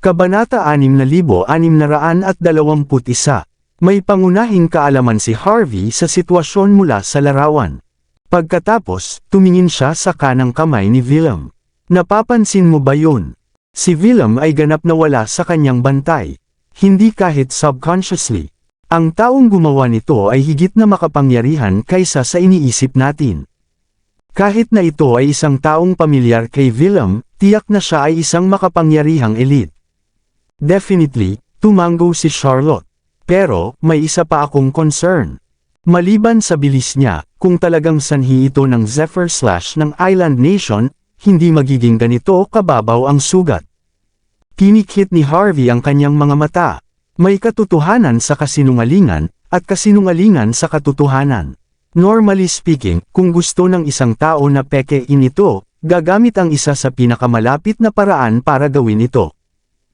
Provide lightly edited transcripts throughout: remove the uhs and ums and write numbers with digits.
Kabanata 6621. May pangunahing kaalaman si Harvey sa sitwasyon mula sa larawan. Pagkatapos, tumingin siya sa kanang kamay ni Willem. Napapansin mo ba yun? Si Willem ay ganap na wala sa kanyang bantay. Hindi kahit subconsciously. Ang taong gumawa nito ay higit na makapangyarihan kaysa sa iniisip natin. Kahit na ito ay isang taong pamilyar kay Willem, tiyak na siya ay isang makapangyarihang elite. Definitely, tumango si Charlotte. Pero, may isa pa akong concern. Maliban sa bilis niya, kung talagang sanhi ito ng Zephyr Slash ng Island Nation, hindi magiging ganito kababaw ang sugat. Pinikit ni Harvey ang kanyang mga mata. May katotohanan sa kasinungalingan, at kasinungalingan sa katotohanan. Normally speaking, kung gusto ng isang tao na pekein ito, gagamit ang isa sa pinakamalapit na paraan para gawin ito.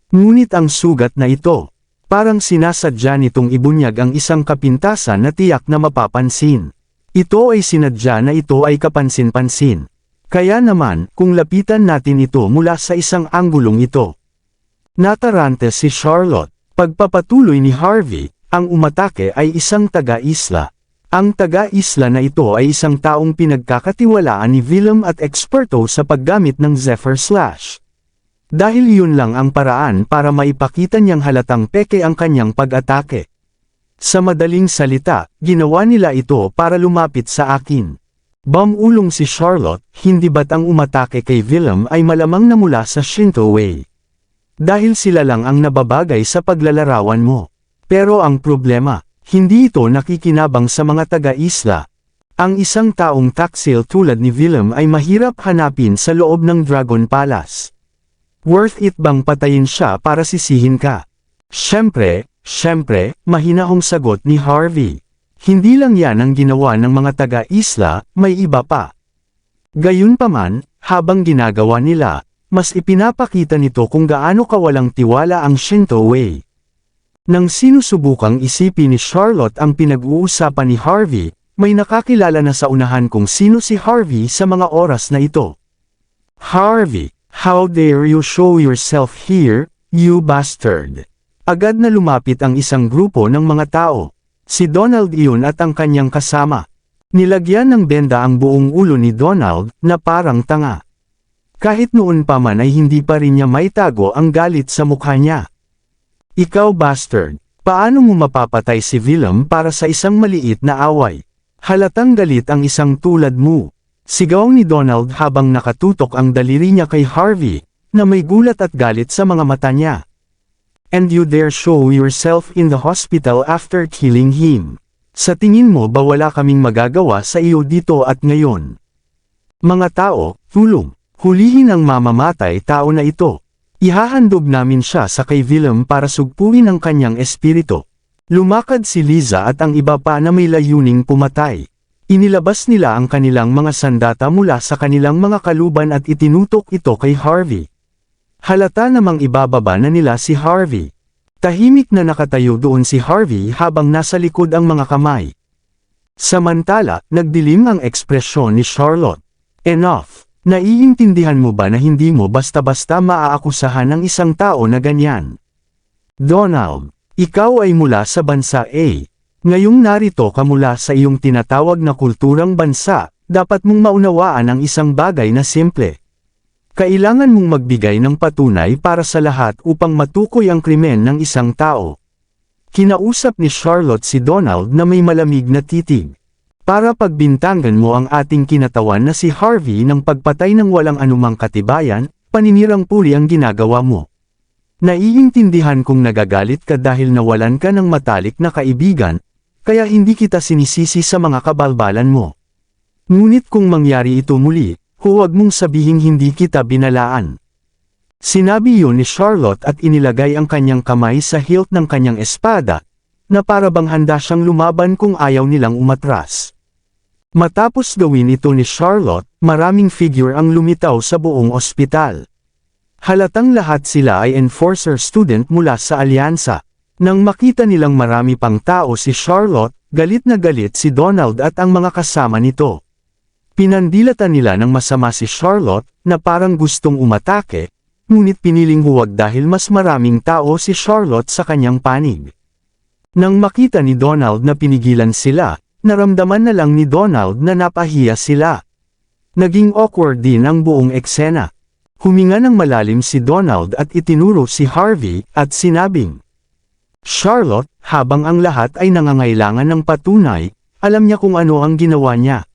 Ngunit ang sugat na ito, parang sinasadya nitong ibunyag ang isang kapintasan na tiyak na mapapansin. Ito ay sinadya na ito ay kapansin-pansin. Kaya naman, kung lapitan natin ito mula sa isang anggulong ito. Natarante si Charlotte. Pagpapatuloy ni Harvey, ang umatake ay isang taga-isla. Ang taga-isla na ito ay isang taong pinagkakatiwalaan ni Willem at eksperto sa paggamit ng Zephyr Slash. Dahil yun lang ang paraan para maipakita niyang halatang peke ang kanyang pag-atake. Sa madaling salita, ginawa nila ito para lumapit sa akin. Bumulong si Charlotte, hindi ba't ang umatake kay Willem ay malamang na mula sa Shinto Way? Dahil sila lang ang nababagay sa paglalarawan mo. Pero ang problema, hindi ito nakikinabang sa mga taga-isla. Ang isang taong taksil tulad ni Willem ay mahirap hanapin sa loob ng Dragon Palace. Worth it bang patayin siya para sisihin ka? Siyempre, mahinahong sagot ni Harvey. Hindi lang yan ang ginawa ng mga taga-isla, may iba pa. Gayunpaman, habang ginagawa nila, mas ipinapakita nito kung gaano kawalang tiwala ang Shinto Way. Nang sinusubukang isipin ni Charlotte ang pinag-uusapan ni Harvey, may nakakilala na sa unahan kung sino si Harvey sa mga oras na ito. Harvey, how dare you show yourself here, you bastard? Agad na lumapit ang isang grupo ng mga tao. Si Donald iyon at ang kanyang kasama. Nilagyan ng benda ang buong ulo ni Donald, na parang tanga. Kahit noon pa man ay hindi pa rin niya maitago ang galit sa mukha niya. Ikaw bastard, paano mo mapapatay si Willem para sa isang maliit na away? Halatang galit ang isang tulad mo. Sigaw ni Donald habang nakatutok ang daliri niya kay Harvey, na may gulat at galit sa mga mata niya. And you dare show yourself in the hospital after killing him. Sa tingin mo ba wala kaming magagawa sa iyo dito at ngayon? Mga tao, tulong, hulihin ang mamamatay tao na ito. Ihahandog namin siya sa kay Willem para sugpuin ang kanyang espiritu. Lumakad si Liza at ang iba pa na may layuning pumatay. Inilabas nila ang kanilang mga sandata mula sa kanilang mga kaluban at itinutok ito kay Harvey. Halata namang ibababa na nila si Harvey. Tahimik na nakatayo doon si Harvey habang nasa likod ang mga kamay. Samantala, nagdilim ang ekspresyon ni Charlotte. Enough! Naiintindihan mo ba na hindi mo basta-basta maaakusahan ng isang tao na ganyan? Donald, ikaw ay mula sa bansa A. Ngayong narito ka mula sa iyong tinatawag na kulturang bansa, dapat mong maunawaan ang isang bagay na simple. Kailangan mong magbigay ng patunay para sa lahat upang matukoy ang krimen ng isang tao. Kinausap ni Charlotte si Donald na may malamig na titig. Para pagbintangan mo ang ating kinatawan na si Harvey ng pagpatay ng walang anumang katibayan, paninirang puri ang ginagawa mo. Naiintindihan kong nagagalit ka dahil nawalan ka ng matalik na kaibigan, kaya hindi kita sinisisi sa mga kabalbalan mo. Ngunit kung mangyari ito muli, huwag mong sabihing hindi kita binalaan. Sinabi yun ni Charlotte at inilagay ang kanyang kamay sa hilt ng kanyang espada, na para bang handa siyang lumaban kung ayaw nilang umatras. Matapos gawin ito ni Charlotte, maraming figure ang lumitaw sa buong ospital. Halatang lahat sila ay enforcer student mula sa alyansa. Nang makita nilang marami pang tao si Charlotte, galit na galit si Donald at ang mga kasama nito. Pinandilatan nila ng masama si Charlotte, na parang gustong umatake, ngunit piniling huwag dahil mas maraming tao si Charlotte sa kanyang panig. Nang makita ni Donald na pinigilan sila, naramdaman na lang ni Donald na napahiya sila. Naging awkward din ang buong eksena. Huminga ng malalim si Donald at itinuro si Harvey at sinabing, "Charlotte, habang ang lahat ay nangangailangan ng patunay, alam niya kung ano ang ginawa niya.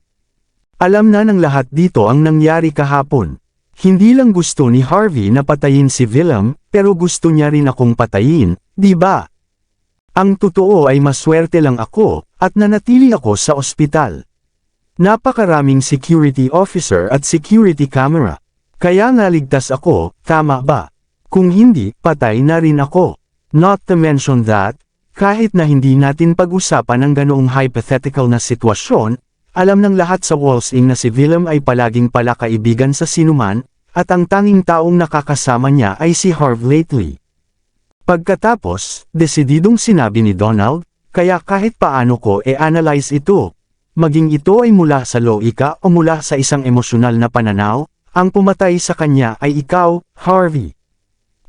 Alam na ng lahat dito ang nangyari kahapon. Hindi lang gusto ni Harvey na patayin si Willem, pero gusto niya rin akong patayin, di ba? Ang totoo ay maswerte lang ako, at nanatili ako sa ospital. Napakaraming security officer at security camera. Kaya nga ligtas ako, tama ba? Kung hindi, patay na rin ako. Not to mention that, kahit na hindi natin pag-usapan ang ganoong hypothetical na sitwasyon, alam ng lahat sa Walls Inn na si Willem ay palaging palakaibigan sa sinuman, at ang tanging taong nakakasama niya ay si Harv lately." Pagkatapos, desididong sinabi ni Donald, "Kaya kahit paano ko e-analyze ito, maging ito ay mula sa loika o mula sa isang emosyonal na pananaw, ang pumatay sa kanya ay ikaw, Harvey.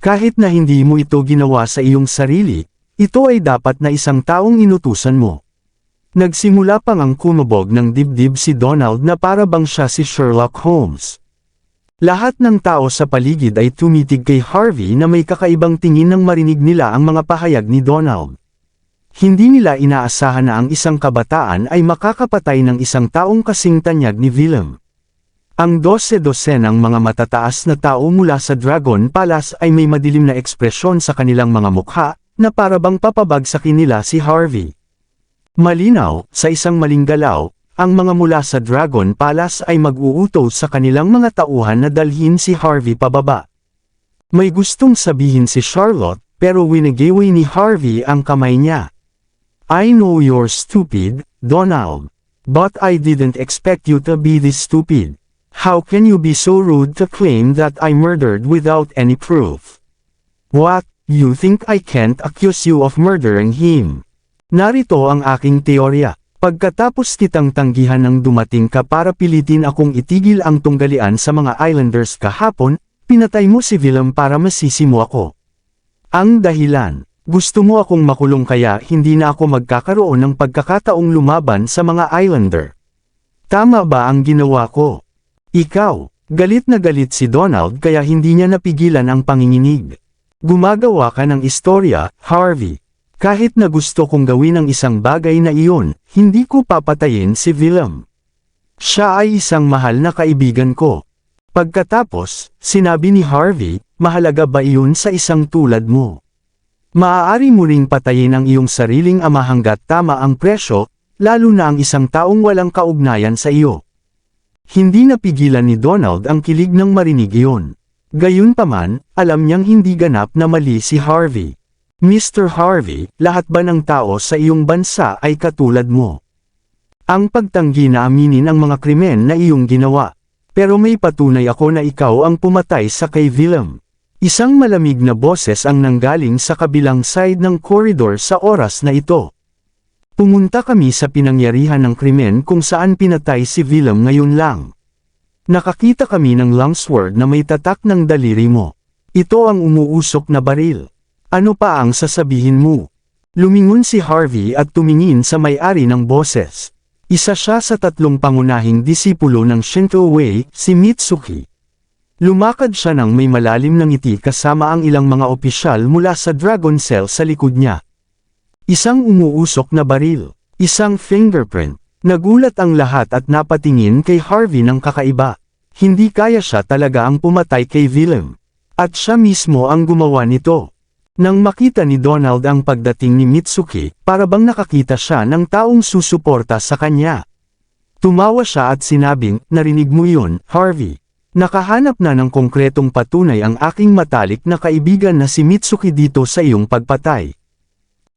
Kahit na hindi mo ito ginawa sa iyong sarili, ito ay dapat na isang taong inutusan mo." Nagsimula pang ang kumabog ng dibdib si Donald na para bang siya si Sherlock Holmes. Lahat ng tao sa paligid ay tumitig kay Harvey na may kakaibang tingin nang marinig nila ang mga pahayag ni Donald. Hindi nila inaasahan na ang isang kabataan ay makakapatay ng isang taong kasing tanyag ni Willem. Ang 12-dosenang mga matataas na tao mula sa Dragon Palace ay may madilim na ekspresyon sa kanilang mga mukha, na para bang papabagsakin nila si Harvey. Malinaw, sa isang maling galaw, ang mga mula sa Dragon Palace ay mag-uutos sa kanilang mga tauhan na dalhin si Harvey pababa. May gustong sabihin si Charlotte, pero winigiwi ni Harvey ang kamay niya. "I know you're stupid, Donald. But I didn't expect you to be this stupid. How can you be so rude to claim that I murdered without any proof? What, you think I can't accuse you of murdering him? Narito ang aking teorya. Pagkatapos kitang tanggihan nang dumating ka para pilitin akong itigil ang tunggalian sa mga Islanders kahapon, pinatay mo si Willem para masisi mo ako. Ang dahilan, gusto mo akong makulong kaya hindi na ako magkakaroon ng pagkakataong lumaban sa mga Islander. Tama ba ang ginawa ko?" Ikaw, galit na galit si Donald kaya hindi niya napigilan ang panginginig. "Gumagawa ka ng istorya, Harvey. Kahit na gusto kong gawin ang isang bagay na iyon, hindi ko papatayin si Willem. Siya ay isang mahal na kaibigan ko." Pagkatapos, sinabi ni Harvey, "Mahalaga ba iyon sa isang tulad mo? Maaari mo ring patayin ang iyong sariling ama hanggat tama ang presyo, lalo na ang isang taong walang kaugnayan sa iyo." Hindi napigilan ni Donald ang kilig nang marinig iyon. Gayunpaman, alam niyang hindi ganap na mali si Harvey. "Mr. Harvey, lahat ba ng tao sa iyong bansa ay katulad mo? Ang pagtanggi na aminin ang mga krimen na iyong ginawa. Pero may patunay ako na ikaw ang pumatay sa kay Willem." Isang malamig na boses ang nanggaling sa kabilang side ng koridor sa oras na ito. "Pumunta kami sa pinangyarihan ng krimen kung saan pinatay si Willem ngayon lang. Nakakita kami ng longsword na may tatak ng daliri mo. Ito ang umuusok na baril. Ano pa ang sasabihin mo?" Lumingon si Harvey at tumingin sa may-ari ng boses. Isa siya sa 3 pangunahing disipulo ng Shinto Wei, si Mitsuki. Lumakad siya ng may malalim na ngiti kasama ang ilang mga opisyal mula sa Dragon Cell sa likod niya. Isang umuusok na baril. Isang fingerprint. Nagulat ang lahat at napatingin kay Harvey ng kakaiba. Hindi kaya siya talaga ang pumatay kay Willem. At siya mismo ang gumawa nito. Nang makita ni Donald ang pagdating ni Mitsuki, para bang nakakita siya ng taong susuporta sa kanya. Tumawa siya at sinabing, "Narinig mo yun, Harvey. Nakahanap na ng konkretong patunay ang aking matalik na kaibigan na si Mitsuki dito sa iyong pagpatay.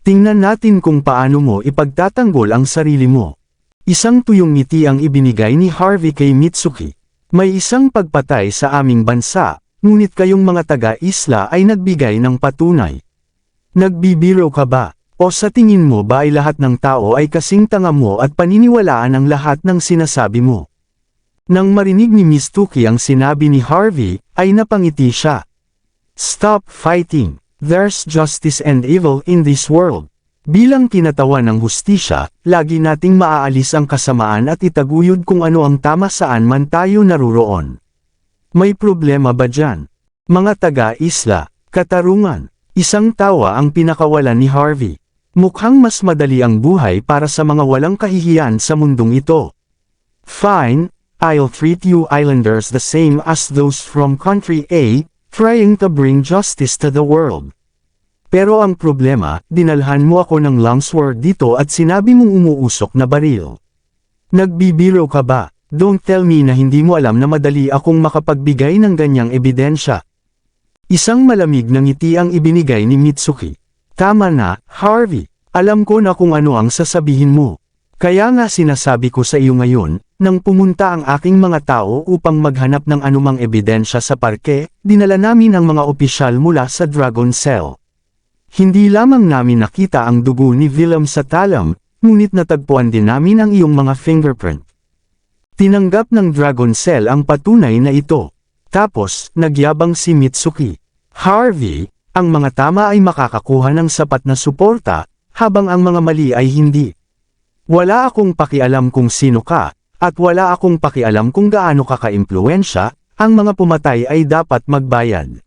Tingnan natin kung paano mo ipagtatanggol ang sarili mo." Isang tuyong ngiti ang ibinigay ni Harvey kay Mitsuki. "May isang pagpatay sa aming bansa, ngunit kayong mga taga-isla ay nagbigay ng patunay. Nagbibiro ka ba? O sa tingin mo ba ay lahat ng tao ay kasing tanga mo at paniniwalaan ang lahat ng sinasabi mo?" Nang marinig ni Mitsuki ang sinabi ni Harvey, ay napangiti siya. Stop fighting. There's justice and evil in this world. Bilang kinatawan ng hustisya, lagi nating maaalis ang kasamaan at itaguyod kung ano ang tama saan man tayo naruroon. May problema ba dyan? Mga taga-isla, katarungan. Isang tawa ang pinakawalan ni Harvey. Mukhang mas madali ang buhay para sa mga walang kahihiyan sa mundong ito. Fine, I'll treat you islanders the same as those from country A, trying to bring justice to the world. Pero ang problema, dinalhan mo ako ng longsword dito at sinabi mong umuusok na baril. Nagbibiro ka ba? Don't tell me na hindi mo alam na madali akong makapagbigay ng ganyang ebidensya. Isang malamig na ngiti ang ibinigay ni Mitsuki. Tama na, Harvey. Alam ko na kung ano ang sasabihin mo. Kaya nga sinasabi ko sa iyo ngayon, nang pumunta ang aking mga tao upang maghanap ng anumang ebidensya sa parke, dinala namin ang mga opisyal mula sa Dragon Cell. Hindi lamang namin nakita ang dugo ni Willem sa talam, ngunit natagpuan din namin ang iyong mga fingerprint. Tinanggap ng Dragon Cell ang patunay na ito. Tapos, nagyabang si Mitsuki. Harvey, ang mga tama ay makakakuha ng sapat na suporta, habang ang mga mali ay hindi. Wala akong pakialam kung sino ka, at wala akong pakialam kung gaano ka ka-impluwensya, ang mga pumatay ay dapat magbayad.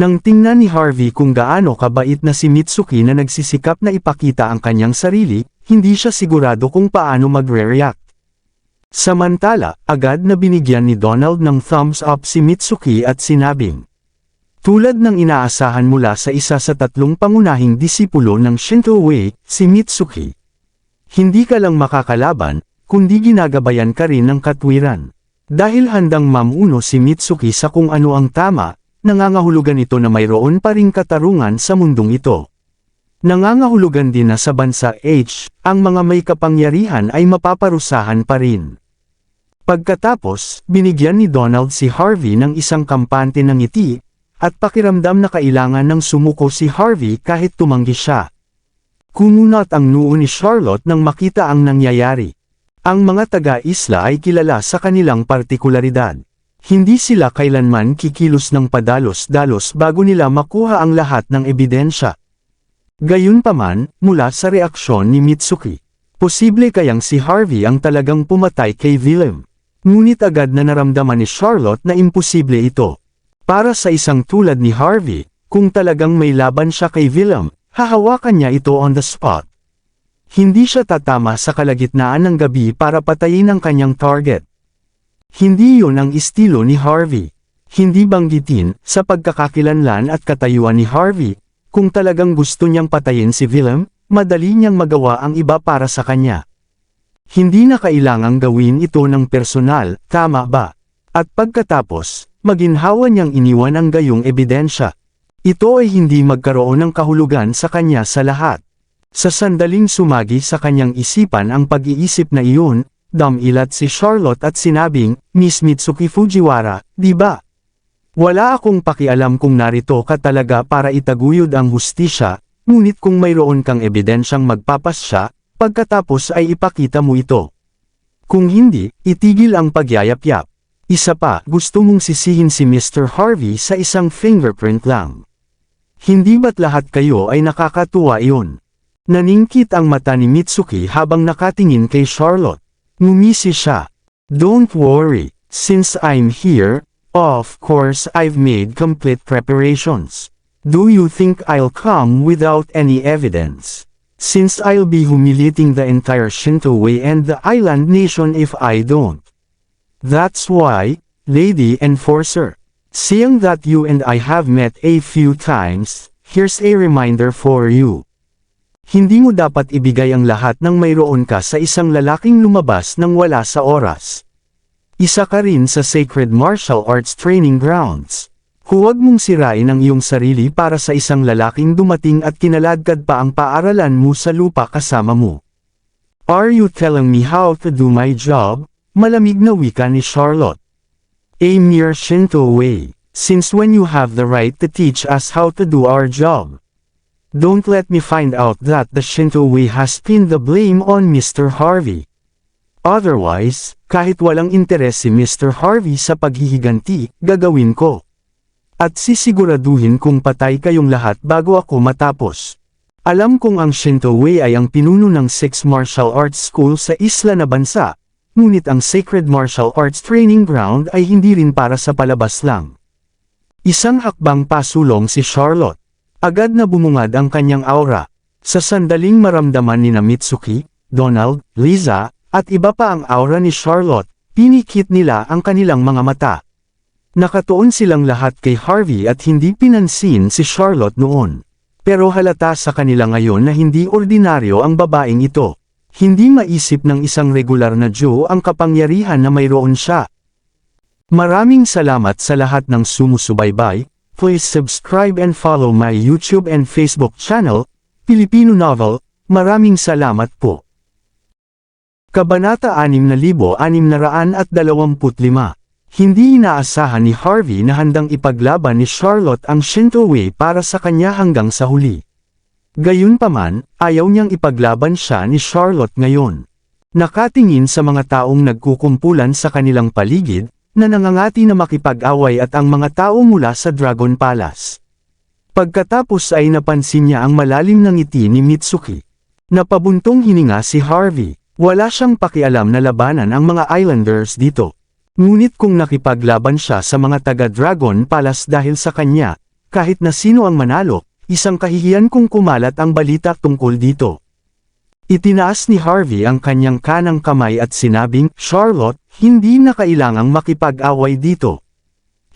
Nang tingnan ni Harvey kung gaano kabait na si Mitsuki na nagsisikap na ipakita ang kanyang sarili, hindi siya sigurado kung paano magre-react. Samantala, agad na binigyan ni Donald ng thumbs up si Mitsuki at sinabing, tulad ng inaasahan mula sa isa sa tatlong pangunahing disipulo ng Shinto Wei, si Mitsuki. Hindi ka lang makakalaban, kundi ginagabayan ka rin ng katwiran. Dahil handang mamuno si Mitsuki sa kung ano ang tama, nangangahulugan ito na mayroon pa ring katarungan sa mundong ito. Nangangahulugan din na sa bansa H, ang mga may kapangyarihan ay mapaparusahan pa rin. Pagkatapos, binigyan ni Donald si Harvey ng isang kampante ng ngiti, at pakiramdam na kailangan ng sumuko si Harvey kahit tumanggi siya. Kumunat ang noo ni Charlotte nang makita ang nangyayari. Ang mga taga-isla ay kilala sa kanilang partikularidad. Hindi sila kailanman kikilos ng padalos-dalos bago nila makuha ang lahat ng ebidensya. Gayunpaman, mula sa reaksyon ni Mitsuki, posible kayang si Harvey ang talagang pumatay kay Willem. Ngunit agad na naramdaman ni Charlotte na imposible ito. Para sa isang tulad ni Harvey, kung talagang may laban siya kay Willem, hahawakan niya ito on the spot. Hindi siya tatama sa kalagitnaan ng gabi para patayin ang kanyang target. Hindi yun ang estilo ni Harvey. Hindi banggitin, sa pagkakakilanlan at katayuan ni Harvey, kung talagang gusto niyang patayin si Willem, madali niyang magawa ang iba para sa kanya. Hindi na kailangang gawin ito ng personal, tama ba? At pagkatapos, maginhawa niyang iniwan ang gayong ebidensya. Ito ay hindi magkaroon ng kahulugan sa kanya sa lahat. Sa sandaling sumagi sa kanyang isipan ang pag-iisip na iyon, dumilat si Charlotte at sinabing, Miss Mitsuki Fujiwara, di ba? Wala akong pakialam kung narito ka talaga para itaguyod ang hustisya, ngunit kung mayroon kang ebidensyang magpapasya, pagkatapos ay ipakita mo ito. Kung hindi, itigil ang pagyayap-yap. Isa pa, gusto mong sisihin si Mr. Harvey sa isang fingerprint lang. Hindi ba't lahat kayo ay nakakatuwa iyon? Naningkit ang mata ni Mitsuki habang nakatingin kay Charlotte. Ngumisi siya. Don't worry, since I'm here, of course I've made complete preparations. Do you think I'll come without any evidence? Since I'll be humiliating the entire Shinto Wei and the island nation if I don't. That's why, Lady Enforcer, seeing that you and I have met a few times, here's a reminder for you. Hindi mo dapat ibigay ang lahat ng mayroon ka sa isang lalaking lumabas nang wala sa oras. Isa ka rin sa Sacred Martial Arts Training Grounds. Huwag mong sirain ang iyong sarili para sa isang lalaking dumating at kinaladkad pa ang paaralan mo sa lupa kasama mo. Are you telling me how to do my job? Malamig na wika ni Charlotte. A mere Shinto Wei, since when you have the right to teach us how to do our job? Don't let me find out that the Shinto Wei has pinned the blame on Mr. Harvey. Otherwise, kahit walang interes si Mr. Harvey sa paghihiganti, gagawin ko. At sisiguraduhin kung patay kayong lahat bago ako matapos. Alam kong ang Shinto Way ay ang pinuno ng 6 martial arts school sa isla na bansa, ngunit ang Sacred Martial Arts Training Ground ay hindi rin para sa palabas lang. Isang hakbang pasulong si Charlotte. Agad na bumungad ang kanyang aura. Sa sandaling maramdaman ni Mitsuki, Donald, Liza, at iba pa ang aura ni Charlotte, pinikit nila ang kanilang mga mata. Nakatuon silang lahat kay Harvey at hindi pinansin si Charlotte noon. Pero halata sa kanila ngayon na hindi ordinaryo ang babaeng ito. Hindi maisip ng isang regular na Joe ang kapangyarihan na mayroon siya. Maraming salamat sa lahat ng sumusubaybay. Please subscribe and follow my YouTube and Facebook channel, Filipino Novel. Maraming salamat po. Kabanata 6625. Hindi inaasahan ni Harvey na handang ipaglaban ni Charlotte ang Shinto Way para sa kanya hanggang sa huli. Gayunpaman, ayaw niyang ipaglaban siya ni Charlotte ngayon. Nakatingin sa mga taong nagkukumpulan sa kanilang paligid, na nangangati na makipag-away at ang mga tao mula sa Dragon Palace. Pagkatapos ay napansin niya ang malalim na ngiti ni Mitsuki. Napabuntong hininga si Harvey. Wala siyang pakialam na labanan ang mga Islanders dito. Ngunit kung nakipaglaban siya sa mga taga-Dragon Palace dahil sa kanya, kahit na sino ang manalo, isang kahihiyan kung kumalat ang balita tungkol dito. Itinaas ni Harvey ang kanyang kanang kamay at sinabing, Charlotte, hindi na kailangang makipag-away dito.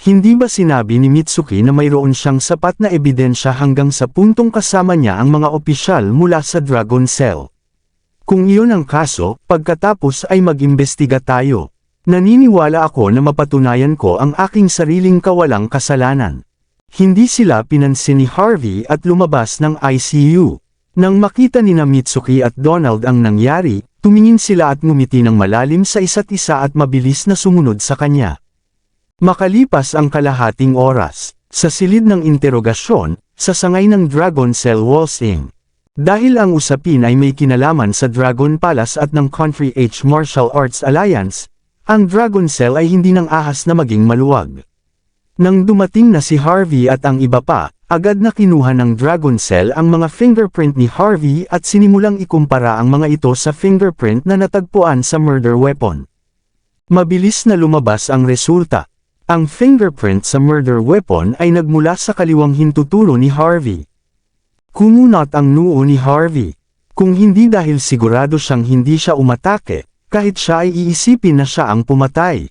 Hindi ba sinabi ni Mitsuki na mayroon siyang sapat na ebidensya hanggang sa puntong kasama niya ang mga opisyal mula sa Dragon Cell? Kung iyon ang kaso, pagkatapos ay mag-imbestiga tayo. Naniniwala ako na mapatunayan ko ang aking sariling kawalang kasalanan. Hindi sila pinansin ni Harvey at lumabas ng ICU. Nang makita ni Mitsuki at Donald ang nangyari, tumingin sila at ngumiti ng malalim sa isa't isa at mabilis na sumunod sa kanya. Makalipas ang kalahating oras, sa silid ng interogasyon, sa sangay ng Dragon Cell Waltzing. Dahil ang usapin ay may kinalaman sa Dragon Palace at ng Country H Martial Arts Alliance, ang Dragon Cell ay hindi nang ahas na maging maluwag. Nang dumating na si Harvey at ang iba pa, agad na kinuha ng Dragon Cell ang mga fingerprint ni Harvey at sinimulang ikumpara ang mga ito sa fingerprint na natagpuan sa murder weapon. Mabilis na lumabas ang resulta. Ang fingerprint sa murder weapon ay nagmula sa kaliwang hintutulo ni Harvey. Kumunot ang noo ni Harvey. Kung hindi dahil sigurado siyang hindi siya umatake, kahit siya ay iisipin na siya ang pumatay.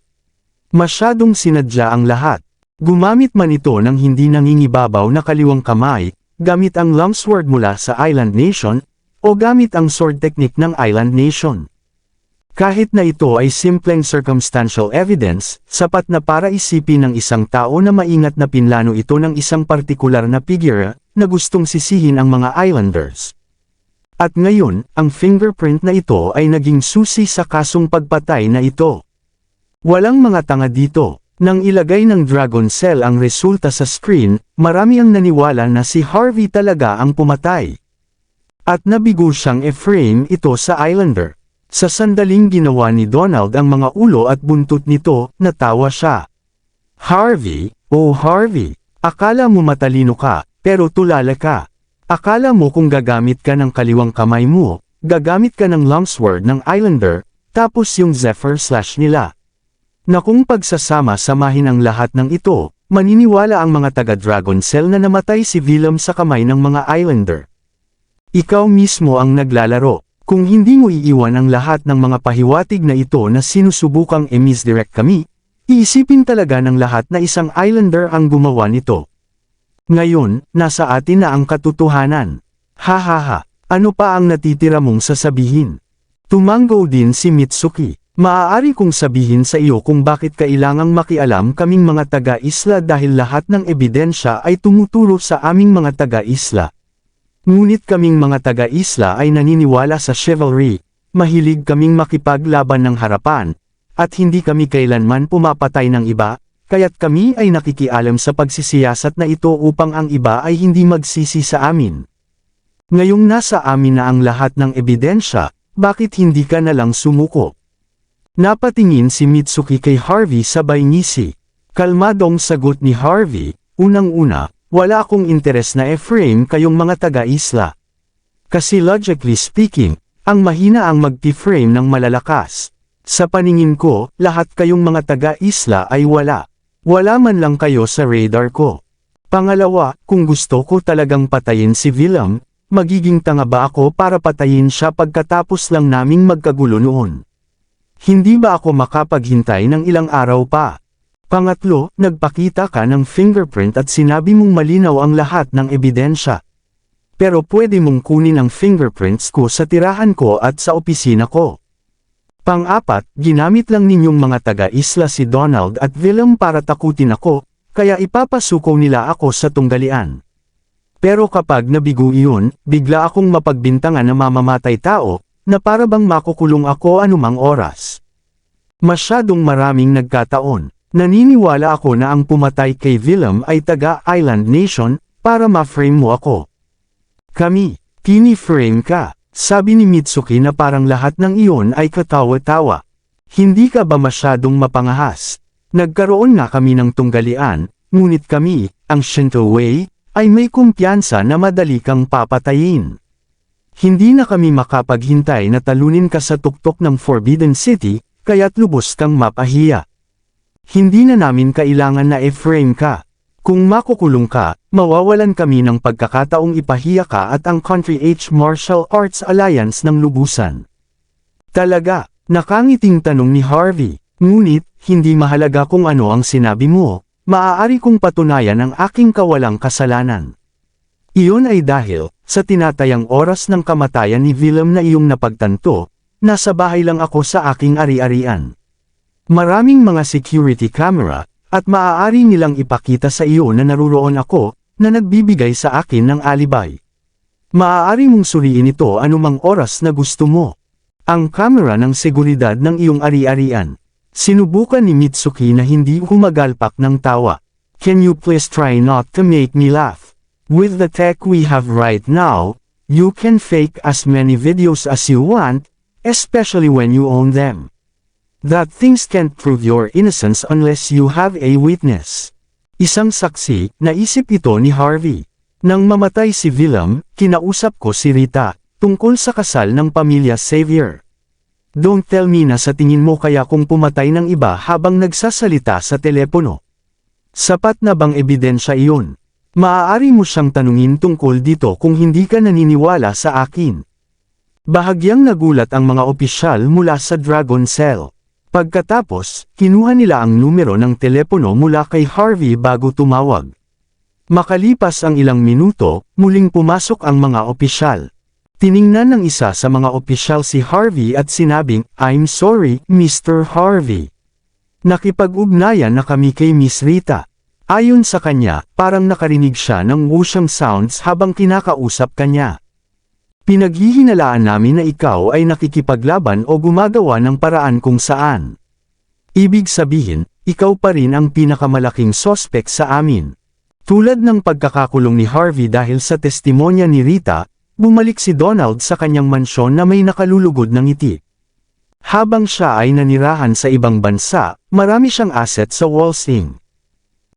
Masyadong sinadya ang lahat. Gumamit man ito ng hindi nangingibabaw na kaliwang kamay, gamit ang longsword mula sa Island Nation, o gamit ang sword technique ng Island Nation. Kahit na ito ay simpleng circumstantial evidence, sapat na para isipin ng isang tao na maingat na pinlano ito ng isang partikular na figure, na gustong sisihin ang mga Islanders. At ngayon, ang fingerprint na ito ay naging susi sa kasong pagpatay na ito. Walang mga tanga dito. Nang ilagay ng Dragon Cell ang resulta sa screen, marami ang naniwala na si Harvey talaga ang pumatay. At nabigo siyang e-frame ito sa Islander. Sa sandaling ginawa ni Donald ang mga ulo at buntot nito, natawa siya. Harvey, oh Harvey, akala mo matalino ka, pero tulala ka. Akala mo kung gagamit ka ng kaliwang kamay mo, gagamit ka ng longsword ng Islander, tapos yung Zephyr Slash nila. Na kung pagsasama-samahin ang lahat ng ito, maniniwala ang mga taga-Dragon Cell na namatay si Willem sa kamay ng mga Islander. Ikaw mismo ang naglalaro. Kung hindi mo iiwan ang lahat ng mga pahiwatig na ito na sinusubukang i-misdirect kami, iisipin talaga ng lahat na isang Islander ang gumawa nito. Ngayon, nasa atin na ang katotohanan. Hahaha, ano pa ang natitira mong sasabihin? Tumanggo din si Mitsuki. Maaari kong sabihin sa iyo kung bakit kailangang makialam kaming mga taga-isla dahil lahat ng ebidensya ay tumuturo sa aming mga taga-isla. Ngunit kaming mga taga-isla ay naniniwala sa chivalry, mahilig kaming makipaglaban ng harapan, at hindi kami kailanman pumapatay ng iba, kaya't kami ay nakikialam sa pagsisiyasat na ito upang ang iba ay hindi magsisi sa amin. Ngayong nasa amin na ang lahat ng ebidensya, bakit hindi ka nalang sumuko? Napatingin si Mitsuki kay Harvey sabay ngisi. Kalmadong sagot ni Harvey, Unang-una, wala akong interes na e-frame kayong mga taga-isla. Kasi logically speaking, ang mahina ang mag-frame ng malalakas. Sa paningin ko, lahat kayong mga taga-isla ay wala. Wala man lang kayo sa radar ko. Pangalawa, kung gusto ko talagang patayin si Willem, magiging tanga ba ako para patayin siya pagkatapos lang naming magkagulo noon? Hindi ba ako makapaghintay ng ilang araw pa? Pangatlo, nagpakita ka ng fingerprint at sinabi mong malinaw ang lahat ng ebidensya. Pero pwede mong kunin ang fingerprints ko sa tirahan ko at sa opisina ko. Pang-apat, ginamit lang ninyong mga taga-isla si Donald at Willem para takutin ako, kaya ipapasuko nila ako sa tunggalian. Pero kapag nabigo iyon, bigla akong mapagbintangan na mamamatay tao, na para bang makukulong ako anumang oras. Masyadong maraming nagkataon. Naniniwala ako na ang pumatay kay Willem ay taga-Island Nation, para ma-frame mo ako. Kami, tini-frame ka, sabi ni Mitsuki na parang lahat ng iyon ay katawa-tawa. Hindi ka ba masyadong mapangahas? Nagkaroon nga kami ng tunggalian, ngunit kami, ang Shinto Way, ay may kumpiyansa na madali kang papatayin. Hindi na kami makapaghintay na talunin ka sa tuktok ng Forbidden City, kaya't lubos kang mapahiya. Hindi na namin kailangan na e-frame ka. Kung makukulong ka, mawawalan kami ng pagkakataong ipahiya ka at ang Country H Martial Arts Alliance ng lubusan. Talaga, nakangiting tanong ni Harvey, ngunit, hindi mahalaga kung ano ang sinabi mo, maaari kong patunayan ang aking kawalang kasalanan. Iyon ay dahil, sa tinatayang oras ng kamatayan ni Willem na iyong napagtanto, nasa bahay lang ako sa aking ari-arian. Maraming mga security camera, at maaari nilang ipakita sa iyo na naruroon ako, na nagbibigay sa akin ng alibay. Maaari mong suriin ito anumang oras na gusto mo. Ang kamera ng seguridad ng iyong ari-arian. Sinubukan ni Mitsuki na hindi humagalpak ng tawa. Can you please try not to make me laugh? With the tech we have right now, you can fake as many videos as you want, especially when you own them. That things can't prove your innocence unless you have a witness. Isang saksi, naisip ito ni Harvey. Nang mamatay si Willem, kinausap ko si Rita, tungkol sa kasal ng pamilya Xavier. Don't tell me na sa tingin mo kaya kung pumatay ng iba habang nagsasalita sa telepono. Sapat na bang ebidensya iyon? Maaari mo siyang tanungin tungkol dito kung hindi ka naniniwala sa akin. Bahagyang nagulat ang mga opisyal mula sa Dragon Cell. Pagkatapos, kinuha nila ang numero ng telepono mula kay Harvey bago tumawag. Makalipas ang ilang minuto, muling pumasok ang mga opisyal. Tiningnan ng isa sa mga opisyal si Harvey at sinabing, "I'm sorry, Mr. Harvey. Nakipag-ugnayan na kami kay Miss Rita." Ayon sa kanya, parang nakarinig siya ng whooshing sounds habang kinakausap kanya. Pinaghihinalaan namin na ikaw ay nakikipaglaban o gumagawa ng paraan kung saan. Ibig sabihin, ikaw pa rin ang pinakamalaking sospek sa amin. Tulad ng pagkakakulong ni Harvey dahil sa testimonya ni Rita, bumalik si Donald sa kanyang mansyon na may nakalulugod ng ngiti. Habang siya ay nanirahan sa ibang bansa, marami siyang asset sa Wall Street.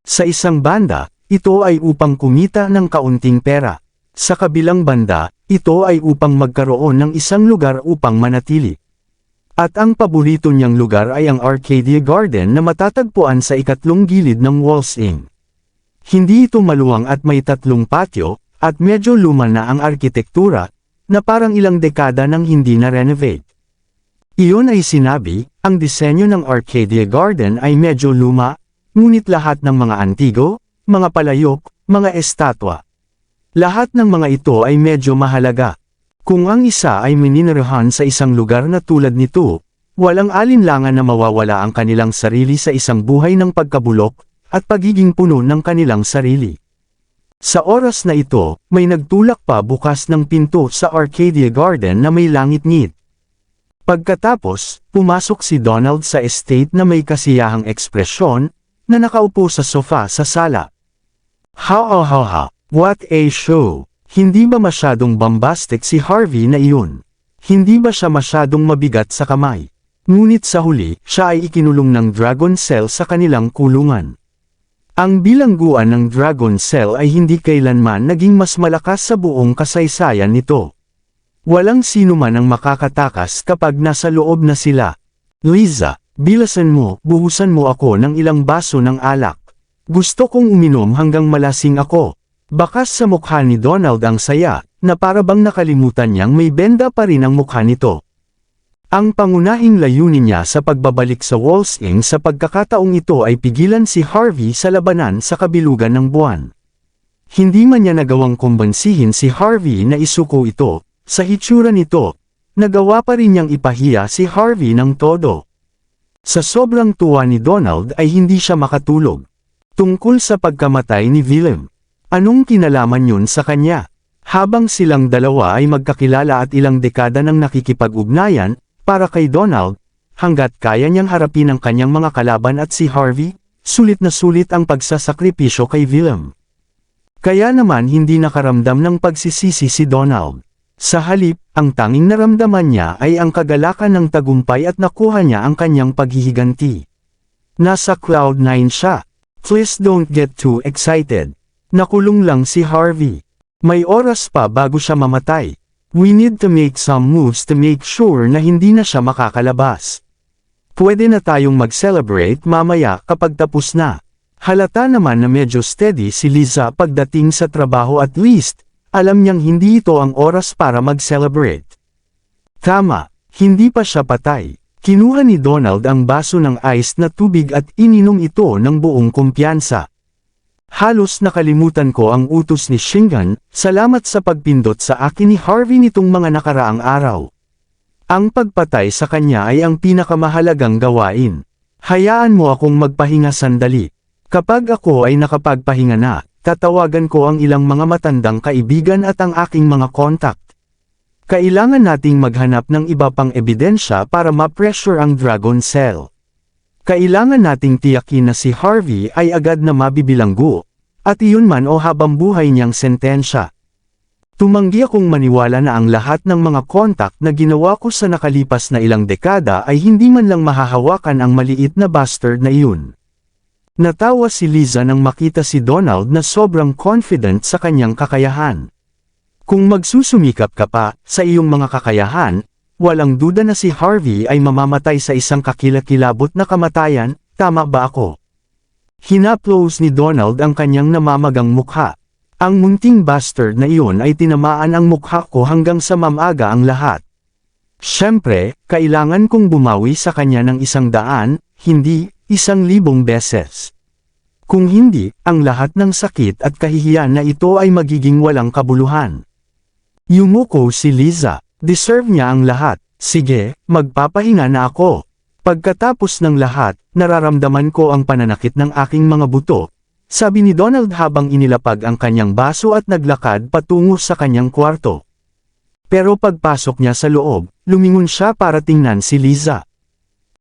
Sa isang banda, ito ay upang kumita ng kaunting pera. Sa kabilang banda, ito ay upang magkaroon ng isang lugar upang manatili. At ang paborito niyang lugar ay ang Arcadia Garden na matatagpuan sa ikatlong gilid ng Wall Street. Hindi ito maluwang at may 3 patio, at medyo luma na ang arkitektura, na parang ilang dekada nang hindi na-renovate. Iyon ay sinabi, ang disenyo ng Arcadia Garden ay medyo luma, ngunit lahat ng mga antigo, mga palayok, mga estatwa. Lahat ng mga ito ay medyo mahalaga. Kung ang isa ay mininirahan sa isang lugar na tulad nito, walang alinlangan na mawawala ang kanilang sarili sa isang buhay ng pagkabulok, at pagiging puno ng kanilang sarili. Sa oras na ito, may nagtulak pa bukas ng pinto sa Arcadia Garden na may langit-ngit. Pagkatapos, pumasok si Donald sa estate na may kasiyahang ekspresyon, na nakaupo sa sofa sa sala. Ha, what a show! Hindi ba masyadong bombastic si Harvey na iyon? Hindi ba siya masyadong mabigat sa kamay? Ngunit sa huli, siya ay ikinulong ng Dragon Cell sa kanilang kulungan. Ang bilangguan ng Dragon Cell ay hindi kailanman naging mas malakas sa buong kasaysayan nito. Walang sino man ang makakatakas kapag nasa loob na sila. Liza, bilasan mo, buhusan mo ako ng ilang baso ng alak. Gusto kong uminom hanggang malasing ako. Bakas sa mukha ni Donald ang saya, na para bang nakalimutan niyang may benda pa rin ang mukha nito. Ang pangunahing layunin niya sa pagbabalik sa Walls Inn sa pagkakataong ito ay pigilan si Harvey sa labanan sa kabilugan ng buwan. Hindi man niya nagawang kumbansihin si Harvey na isuko ito, sa hitsura nito, nagawa pa rin niyang ipahiya si Harvey ng todo. Sa sobrang tuwa ni Donald ay hindi siya makatulog. Tungkol sa pagkamatay ni Willem. Anong kinalaman yun sa kanya? Habang silang dalawa ay magkakilala at ilang dekada nang nakikipag-ugnayan, para kay Donald, hanggat kaya niyang harapin ang kanyang mga kalaban at si Harvey, sulit na sulit ang pagsasakripisyo kay Willem. Kaya naman hindi nakaramdam ng pagsisisi si Donald. Sa halip, ang tanging naramdaman niya ay ang kagalakan ng tagumpay at nakuha niya ang kanyang paghihiganti. Nasa Cloud 9 siya. Please don't get too excited. Nakulong lang si Harvey. May oras pa bago siya mamatay. We need to make some moves to make sure na hindi na siya makakalabas. Pwede na tayong mag-celebrate mamaya kapag tapos na. Halata naman na medyo steady si Liza pagdating sa trabaho, at least, alam niyang hindi ito ang oras para mag-celebrate. Tama, hindi pa siya patay. Kinuha ni Donald ang baso ng iced na tubig at ininom ito ng buong kumpiyansa. Halos nakalimutan ko ang utos ni Shingan, salamat sa pagpindot sa akin ni Harvey nitong mga nakaraang araw. Ang pagpatay sa kanya ay ang pinakamahalagang gawain. Hayaan mo akong magpahinga sandali. Kapag ako ay nakapagpahinga na, tatawagan ko ang ilang mga matandang kaibigan at ang aking mga contact. Kailangan nating maghanap ng iba pang ebidensya para ma-pressure ang Dragon Cell. Kailangan nating tiyakin na si Harvey ay agad na mabibilanggo, at iyon man o habang buhay niyang sentensya. Tumanggi akong maniwala na ang lahat ng mga contact na ginawa ko sa nakalipas na ilang dekada ay hindi man lang mahahawakan ang maliit na bastard na iyon. Natawa si Liza nang makita si Donald na sobrang confident sa kanyang kakayahan. Kung magsusumikap ka pa sa iyong mga kakayahan, walang duda na si Harvey ay mamamatay sa isang kakilakilabot na kamatayan, tama ba ako? Hinaplos ni Donald ang kanyang namamagang mukha. Ang munting bastard na iyon ay tinamaan ang mukha ko hanggang sa mamaga ang lahat. Siyempre, kailangan kong bumawi sa kanya ng 100, hindi 1,000 beses. Kung hindi, ang lahat ng sakit at kahihiyan na ito ay magiging walang kabuluhan. Yumuko si Liza. Deserve niya ang lahat. Sige, magpapahinga na ako. Pagkatapos ng lahat, nararamdaman ko ang pananakit ng aking mga buto, sabi ni Donald habang inilapag ang kanyang baso at naglakad patungo sa kanyang kwarto. Pero pagpasok niya sa loob, lumingon siya para tingnan si Liza.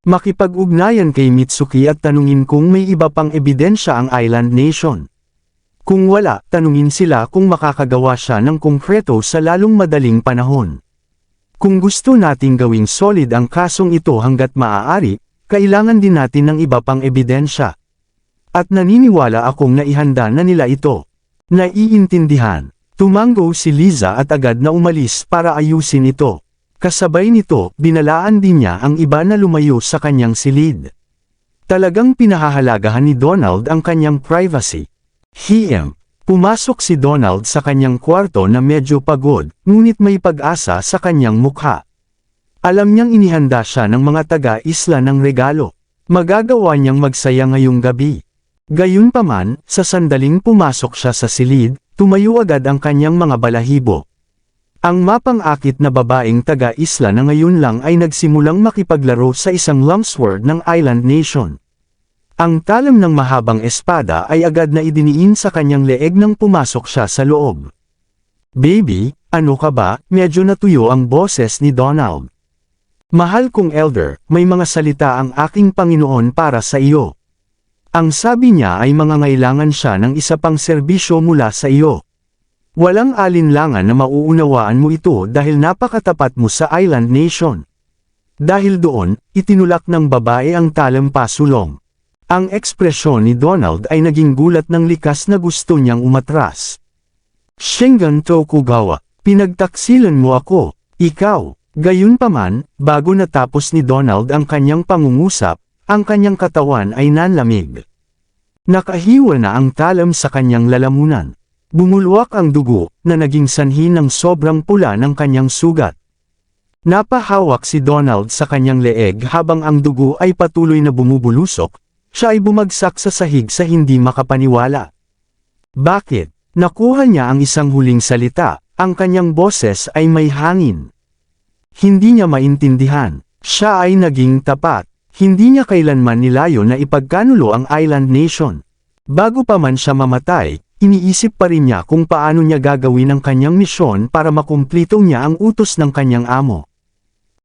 Makipag-ugnayan kay Mitsuki at tanungin kung may iba pang ebidensya ang Island Nation. Kung wala, tanungin sila kung makakagawa siya ng konkreto sa lalong madaling panahon. Kung gusto nating gawing solid ang kasong ito hanggat maaari, kailangan din natin ng iba pang ebidensya. At naniniwala akong naihanda na nila ito. Naiintindihan. Tumango si Liza at agad na umalis para ayusin ito. Kasabay nito, binalaan din niya ang iba na lumayo sa kanyang silid. Talagang pinahahalagahan ni Donald ang kanyang privacy. Pumasok si Donald sa kanyang kwarto na medyo pagod, ngunit may pag-asa sa kanyang mukha. Alam niyang inihanda siya ng mga taga-isla ng regalo. Magagawa niyang magsaya ngayong gabi. Gayunpaman, sa sandaling pumasok siya sa silid, tumayo agad ang kanyang mga balahibo. Ang mapang-akit na babaeng taga-isla na ngayon lang ay nagsimulang makipaglaro sa isang longsword ng Island Nation. Ang talam ng mahabang espada ay agad na idiniin sa kanyang leeg nang pumasok siya sa loob. Baby, ano ka ba? Medyo natuyo ang boses ni Donald. Mahal kong elder, may mga salita ang aking Panginoon para sa iyo. Ang sabi niya ay mangangailangan siya ng isa pang serbisyo mula sa iyo. Walang alinlangan na mauunawaan mo ito dahil napakatapat mo sa Island Nation. Dahil doon, itinulak ng babae ang talam pasulong. Ang ekspresyon ni Donald ay naging gulat ng likas na gusto niyang umatras. Shingen Tokugawa, pinagtaksilan mo ako, ikaw. Gayunpaman, bago natapos ni Donald ang kanyang pangungusap, ang kanyang katawan ay nanlamig. Nakahiwa na ang talam sa kanyang lalamunan. Bumulwak ang dugo, na naging sanhi ng sobrang pula ng kanyang sugat. Napahawak si Donald sa kanyang leeg habang ang dugo ay patuloy na bumubulusok, siya ay bumagsak sa sahig sa hindi makapaniwala. Bakit? Nakuha niya ang isang huling salita, ang kanyang boses ay may hangin. Hindi niya maintindihan. Siya ay naging tapat. Hindi niya kailanman nilayo na ipagkanulo ang Island Nation. Bago pa man siya mamatay, iniisip pa rin niya kung paano niya gagawin ang kanyang misyon para makumplito niya ang utos ng kanyang amo.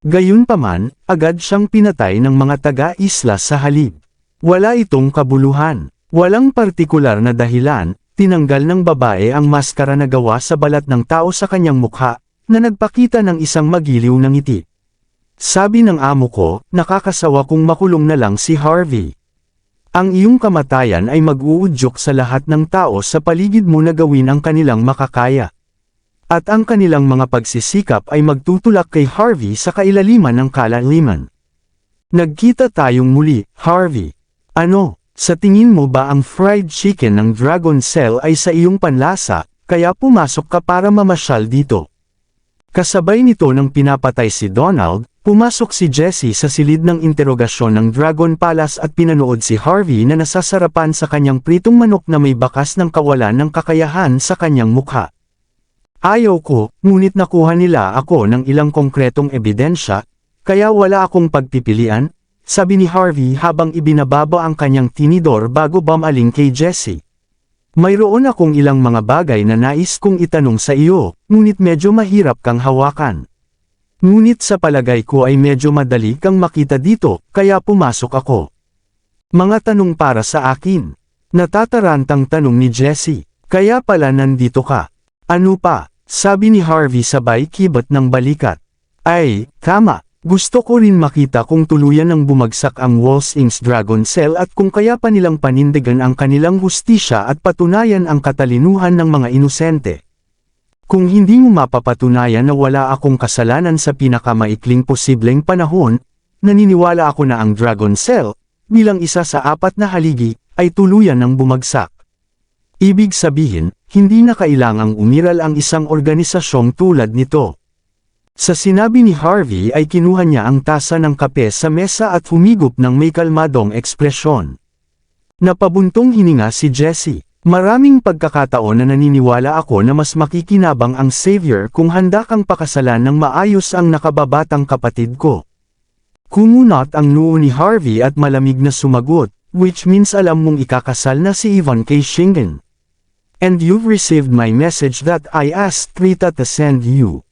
Gayunpaman, agad siyang pinatay ng mga taga-isla sa halip. Wala itong kabuluhan. Walang partikular na dahilan, tinanggal ng babae ang maskara na gawa sa balat ng tao sa kanyang mukha, na nagpakita ng isang magiliw na ngiti. Sabi ng amo ko, nakakasawa kung makulong na lang si Harvey. Ang iyong kamatayan ay mag-uudyok sa lahat ng tao sa paligid mo na gawin ang kanilang makakaya. At ang kanilang mga pagsisikap ay magtutulak kay Harvey sa kailaliman ng kalaliman. Nagkita tayong muli, Harvey. Ano, sa tingin mo ba ang fried chicken ng Dragon Cell ay sa iyong panlasa, kaya pumasok ka para mamasyal dito? Kasabay nito nang pinapatay si Donald, pumasok si Jesse sa silid ng interogasyon ng Dragon Palace at pinanood si Harvey na nasasarapan sa kanyang pritong manok na may bakas ng kawalan ng kakayahan sa kanyang mukha. Ayaw ko, ngunit nakuha nila ako ng ilang konkretong ebidensya, kaya wala akong pagpipilian, sabi ni Harvey habang ibinababa ang kanyang tinidor bago bumaling kay Jesse. Mayroon akong ilang mga bagay na nais kong itanong sa iyo, ngunit medyo mahirap kang hawakan. Ngunit sa palagay ko ay medyo madali kang makita dito, kaya pumasok ako. Mga tanong para sa akin. Natatarantang tanong ni Jesse. Kaya pala nandito ka. Ano pa? Sabi ni Harvey sabay kibat ng balikat. Ay, tama. Gusto ko rin makita kung tuluyan ng bumagsak ang Walls Inc.'s Dragon Cell at kung kaya pa nilang panindigan ang kanilang hustisya at patunayan ang katalinuhan ng mga inosente. Kung hindi mo mapapatunayan na wala akong kasalanan sa pinakamaikling posibleng panahon, naniniwala ako na ang Dragon Cell, bilang isa sa 4 na haligi, ay tuluyan ng bumagsak. Ibig sabihin, hindi na kailangang umiral ang isang organisasyong tulad nito. Sa sinabi ni Harvey ay kinuha niya ang tasa ng kape sa mesa at humigop ng may kalmadong ekspresyon. Napabuntong hininga si Jesse. Maraming pagkakataon na naniniwala ako na mas makikinabang ang Savior kung handa kang pakasalan ng maayos ang nakababatang kapatid ko. Kumunot ang noo ni Harvey at malamig na sumagot, which means alam mong ikakasal na si Ivan kay Shingen. And you've received my message that I asked Rita to send you.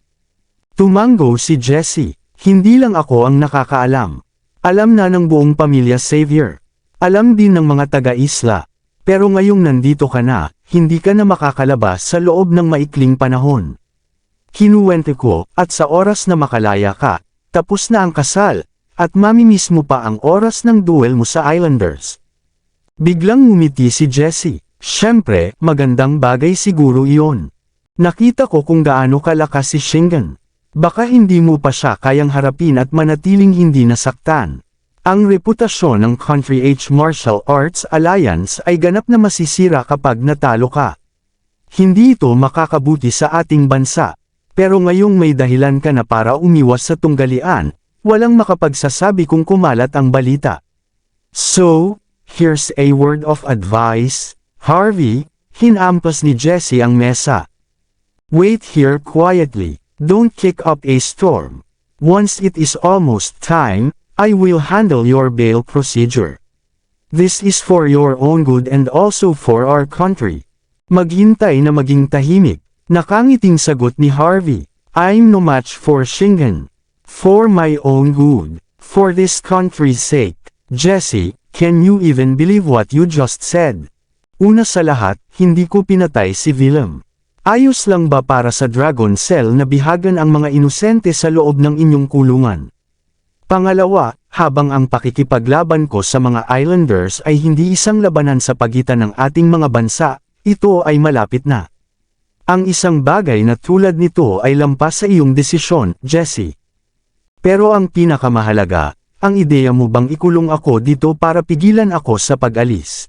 Tumango si Jesse. Hindi lang ako ang nakakaalam. Alam na ng buong pamilya Savior. Alam din ng mga taga-isla. Pero ngayong nandito ka na, hindi ka na makakalabas sa loob ng maikling panahon. Kinuwente ko, at sa oras na makalaya ka, tapos na ang kasal, at mamimiss mo pa ang oras ng duel mo sa Islanders. Biglang ngumiti si Jesse. Siyempre, magandang bagay siguro iyon. Nakita ko kung gaano kalakas si Shingen. Baka hindi mo pa siya kayang harapin at manatiling hindi nasaktan. Ang reputasyon ng Country H Martial Arts Alliance ay ganap na masisira kapag natalo ka. Hindi ito makakabuti sa ating bansa. Pero ngayong may dahilan ka na para umiwas sa tunggalian, walang makapagsasabi kung kumalat ang balita. So, here's a word of advice, Harvey, hinampas ni Jesse ang mesa. Wait here quietly. Don't kick up a storm. Once it is almost time, I will handle your bail procedure. This is for your own good and also for our country. Maghintay na maging tahimik. Nakangiting sagot ni Harvey. I'm no match for Shingen. For my own good. For this country's sake. Jesse, can you even believe what you just said? Una sa lahat, hindi ko pinatay si Willem. Ayos lang ba para sa Dragon Cell na bihagan ang mga inosente sa loob ng inyong kulungan? Pangalawa, habang ang pakikipaglaban ko sa mga Islanders ay hindi isang labanan sa pagitan ng ating mga bansa, ito ay malapit na. Ang isang bagay na tulad nito ay lampas sa iyong desisyon, Jesse. Pero ang pinakamahalaga, ang ideya mo bang ikulong ako dito para pigilan ako sa pag-alis?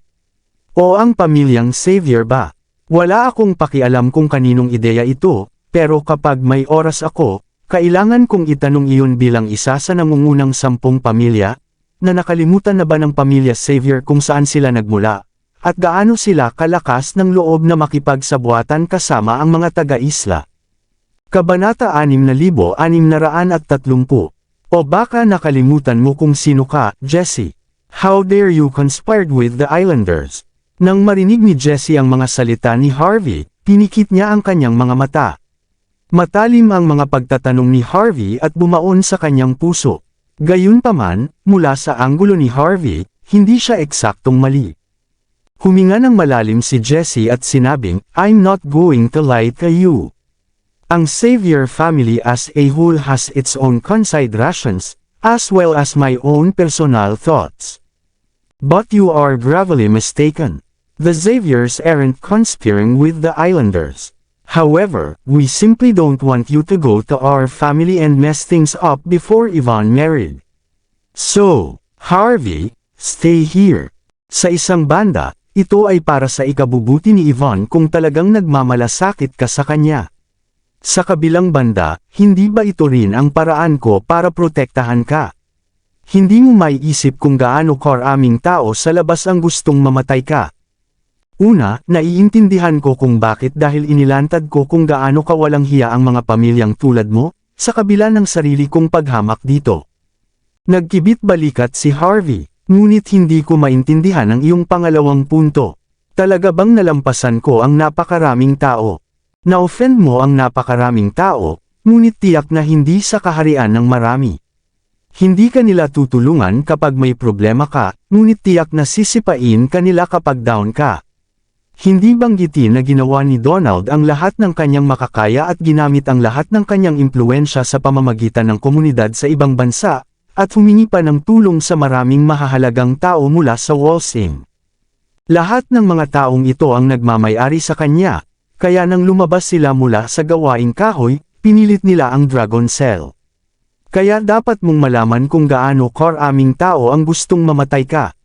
O ang pamilyang Xavier ba? Wala akong pakialam kung kaninong ideya ito, pero kapag may oras ako, kailangan kong itanong iyon bilang isa sa nangungunang 10 pamilya, na nakalimutan na ba ng pamilya Xavier kung saan sila nagmula, at gaano sila kalakas ng loob na makipagsabuatan kasama ang mga taga-isla. Kabanata 6,630. O baka nakalimutan mo kung sino ka, Jesse? How dare you conspired with the Islanders? Nang marinig ni Jesse ang mga salita ni Harvey, pinikit niya ang kanyang mga mata. Matalim ang mga pagtatanong ni Harvey at bumaon sa kanyang puso. Gayunpaman, mula sa anggulo ni Harvey, hindi siya eksaktong mali. Huminga ng malalim si Jesse at sinabing, I'm not going to lie to you. Ang Xavier family as a whole has its own considerations, as well as my own personal thoughts. But you are gravely mistaken. The Xaviers aren't conspiring with the Islanders. However, we simply don't want you to go to our family and mess things up before Yvonne married. So, Harvey, stay here. Sa isang banda, ito ay para sa ikabubuti ni Yvonne kung talagang nagmamalasakit ka sa kanya. Sa kabilang banda, hindi ba ito rin ang paraan ko para protektahan ka? Hindi mo maiisip kung gaano karaming tao sa labas ang gustong mamatay ka. Una, naiintindihan ko kung bakit dahil inilantad ko kung gaano kawalang hiya ang mga pamilyang tulad mo, sa kabila ng sarili kong paghamak dito. Nagkibit balikat si Harvey, ngunit hindi ko maintindihan ang iyong pangalawang punto. Talaga bang nalampasan ko ang napakaraming tao? Na-offend mo ang napakaraming tao, ngunit tiyak na hindi sa kaharian ng marami. Hindi ka nila tutulungan kapag may problema ka, ngunit tiyak na sisipain ka nila kapag down ka. Hindi banggitin na ginawa ni Donald ang lahat ng kanyang makakaya at ginamit ang lahat ng kanyang impluensya sa pamamagitan ng komunidad sa ibang bansa, at humingi pa ng tulong sa maraming mahahalagang tao mula sa Walsing. Lahat ng mga taong ito ang nagmamay-ari sa kanya, kaya nang lumabas sila mula sa gawaing kahoy, pinilit nila ang Dragon Cell. Kaya dapat mong malaman kung gaano karaming tao ang gustong mamatay ka.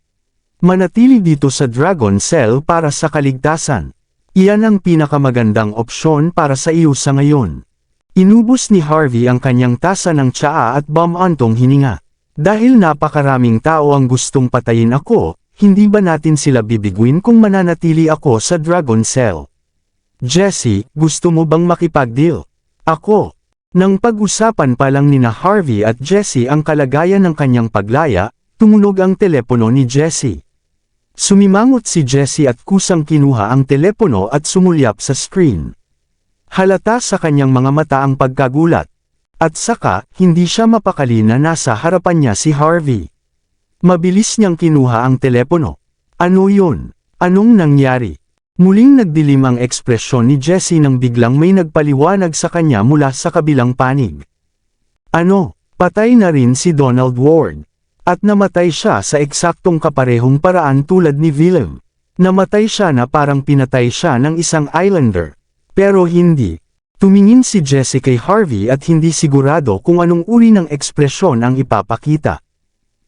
Manatili dito sa Dragon Cell para sa kaligtasan. Iyan ang pinakamagandang opsyon para sa iyo sa ngayon. Inubos ni Harvey ang kanyang tasa ng tsaa at bumantong hininga. Dahil napakaraming tao ang gustong patayin ako, hindi ba natin sila bibiguin kung mananatili ako sa Dragon Cell? Jesse, gusto mo bang makipag-deal? Ako. Nang pag-usapan pa lang nina Harvey at Jesse ang kalagayan ng kanyang paglaya, tumunog ang telepono ni Jesse. Sumimangot si Jesse at kusang kinuha ang telepono at sumulyap sa screen. Halata sa kanyang mga mata ang pagkagulat. At saka, hindi siya mapakali na nasa harapan niya si Harvey. Mabilis niyang kinuha ang telepono. Ano yun? Anong nangyari? Muling nagdilim ang ekspresyon ni Jesse nang biglang may nagpaliwanag sa kanya mula sa kabilang panig. Ano? Patay na rin si Donald Ward. At namatay siya sa eksaktong kaparehong paraan tulad ni Willem. Namatay siya na parang pinatay siya ng isang Islander. Pero hindi. Tumingin si Jesse kay Harvey at hindi sigurado kung anong uri ng ekspresyon ang ipapakita.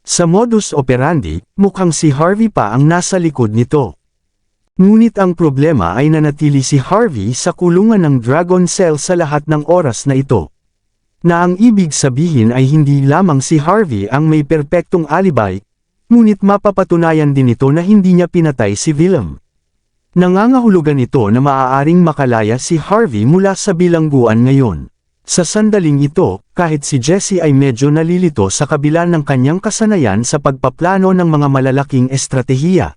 Sa modus operandi, mukhang si Harvey pa ang nasa likod nito. Ngunit ang problema ay nanatili si Harvey sa kulungan ng Dragon Cell sa lahat ng oras na ito. Na ang ibig sabihin ay hindi lamang si Harvey ang may perpektong alibay, ngunit mapapatunayan din ito na hindi niya pinatay si Willem. Nangangahulugan ito na maaaring makalaya si Harvey mula sa bilangguan ngayon. Sa sandaling ito, kahit si Jesse ay medyo nalilito sa kabila ng kanyang kasanayan sa pagpaplano ng mga malalaking estratehiya.